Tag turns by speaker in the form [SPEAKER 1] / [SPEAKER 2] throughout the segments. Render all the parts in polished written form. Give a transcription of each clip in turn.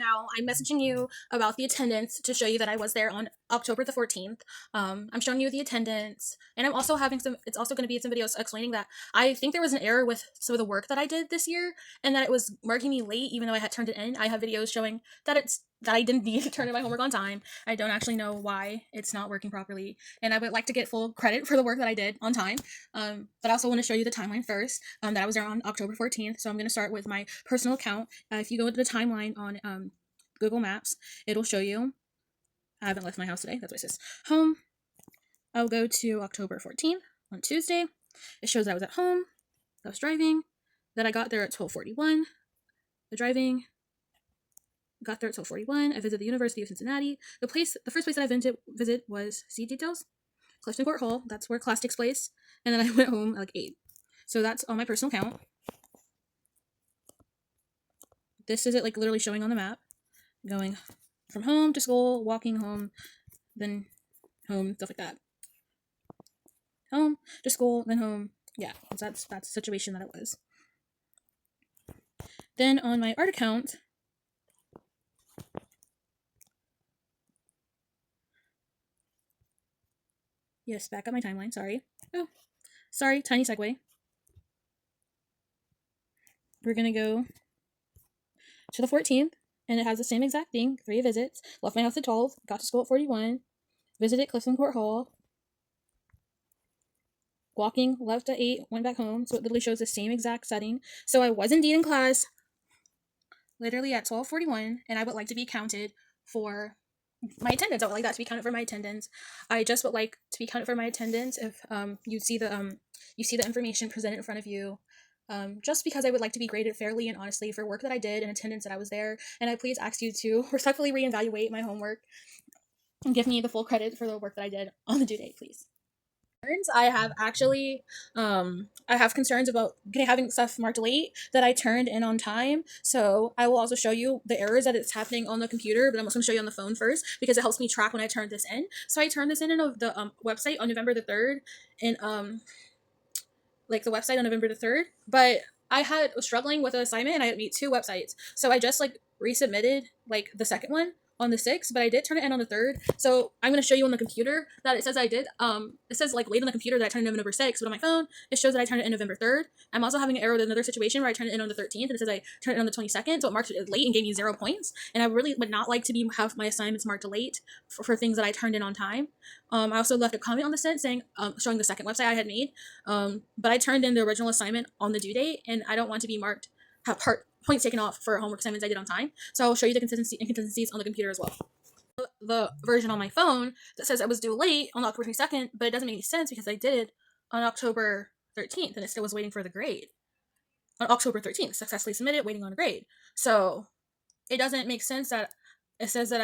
[SPEAKER 1] now I'm messaging you about the attendance to show you that I was there on October the 14th. I'm showing you the attendance, and I'm also having it's also going to be some videos explaining that I think there was an error with some of the work that I did this year, and that it was marking me late even though I had turned it in. I have videos showing that I didn't need to turn in my homework on time. I don't actually know why it's not working properly, and I would like to get full credit for the work that I did on time. But I also want to show you the timeline first, that I was there on October 14th. So I'm going to start with my personal account. If you go to the timeline on Google Maps, it'll show you. I haven't left my house today. That's why it says home. I'll go to October 14th on Tuesday. It shows that I was at home. I was driving. Then I got there at 12:41. The driving. Got there at 12:41. I visited the University of Cincinnati. The first place that I visit was See Details, Clifton Court Hall. That's where class takes place. And then I went home at like 8. So that's on my personal account. This is it, like literally showing on the map. Going from home to school, walking home, then home, stuff like that. Home to school, then home. Yeah, that's the situation that it was. Then on my art account, yes, back up my timeline, sorry. Oh, sorry, tiny segue. We're gonna go to the 14th, and it has the same exact thing, 3 visits. Left my house at 12, got to school at 41, visited Clifton Court Hall, walking, left at 8, went back home. So it literally shows the same exact setting. So I was indeed in class literally at 12:41, and I would like to be counted for my attendance. I would like that to be counted for my attendance. I just would like to be counted for my attendance if you see the information presented in front of you. Just because I would like to be graded fairly and honestly for work that I did and attendance that I was there, and I please ask you to respectfully reevaluate my homework and give me the full credit for the work that I did on the due date, please. I have actually, I have concerns about having stuff marked late that I turned in on time. So I will also show you the errors that it's happening on the computer, but I'm also going to show you on the phone first because it helps me track when I turn this in. So I turned this in the website on November the 3rd, and like the website on November the 3rd, but I was struggling with an assignment and I had to meet 2 websites. So I just like resubmitted like the second one on the 6th, but I did turn it in on the 3rd. So I'm going to show you on the computer that it says I did. It says like late on the computer that I turned it in November 6th, but on my phone, it shows that I turned it in November 3rd. I'm also having an error with another situation where I turned it in on the 13th and it says I turned it in on the 22nd. So it marked it late and gave me 0 points. And I really would not like to have my assignments marked late for things that I turned in on time. I also left a comment on the sent saying, showing the second website I had made. But I turned in the original assignment on the due date, and I don't want to be have points taken off for homework assignments I did on time. So I'll show you the inconsistencies on the computer as well. The version on my phone that says I was due late on October 22nd, but it doesn't make any sense because I did it on October 13th, and it still was waiting for the grade. On October 13th, successfully submitted, waiting on a grade. So it doesn't make sense that it says that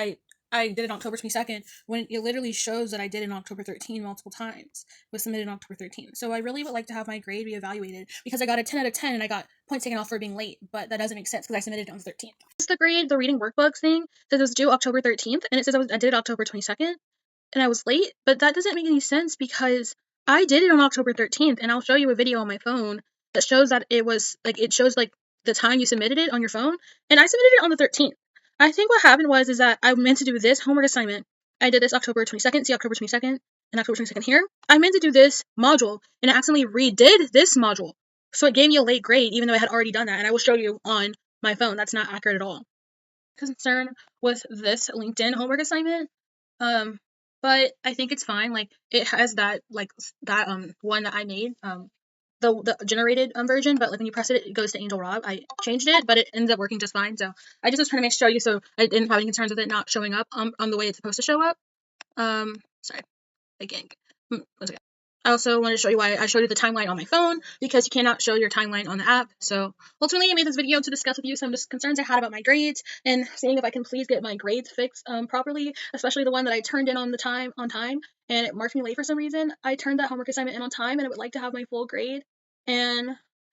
[SPEAKER 1] I did it on October 22nd when it literally shows that I did it on October 13th multiple times. It was submitted on October 13th. So I really would like to have my grade reevaluated because I got a 10 out of 10 and I got points taken off for being late, but that doesn't make sense because I submitted it on the 13th. It's the grade, the reading workbooks thing says it was due October 13th, and it says I did it October 22nd and I was late, but that doesn't make any sense because I did it on October 13th, and I'll show you a video on my phone that shows that it shows like the time you submitted it on your phone, and I submitted it on the 13th. I think what happened is that I meant to do this homework assignment. I did this October 22nd, see October 22nd, and October 22nd here. I meant to do this module, and I accidentally redid this module. So it gave me a late grade, even though I had already done that, and I will show you on my phone. That's not accurate at all. Concern with this LinkedIn homework assignment, but I think it's fine. Like it has that one that I made, the generated version, but like when you press it, it goes to Angel Rob. I changed it, but it ends up working just fine. So I just was trying to show you so I didn't have any concerns with it not showing up on the way it's supposed to show up. Sorry, again. Once again. I also wanted to show you why I showed you the timeline on my phone, because you cannot show your timeline on the app. So ultimately I made this video to discuss with you some concerns I had about my grades and seeing if I can please get my grades fixed properly, especially the one that I turned in on time and it marked me late for some reason. I turned that homework assignment in on time and I would like to have my full grade, and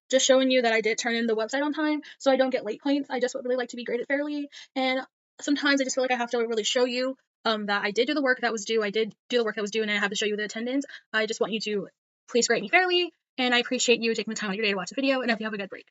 [SPEAKER 1] just showing you that I did turn in the website on time so I don't get late points. I just would really like to be graded fairly, and sometimes I just feel like I have to really show you that I did do the work that was due. I did do the work that was due, and I have to show you the attendance. I just want you to please grade me fairly, and I appreciate you taking the time out of your day to watch the video, and I hope you have a good break.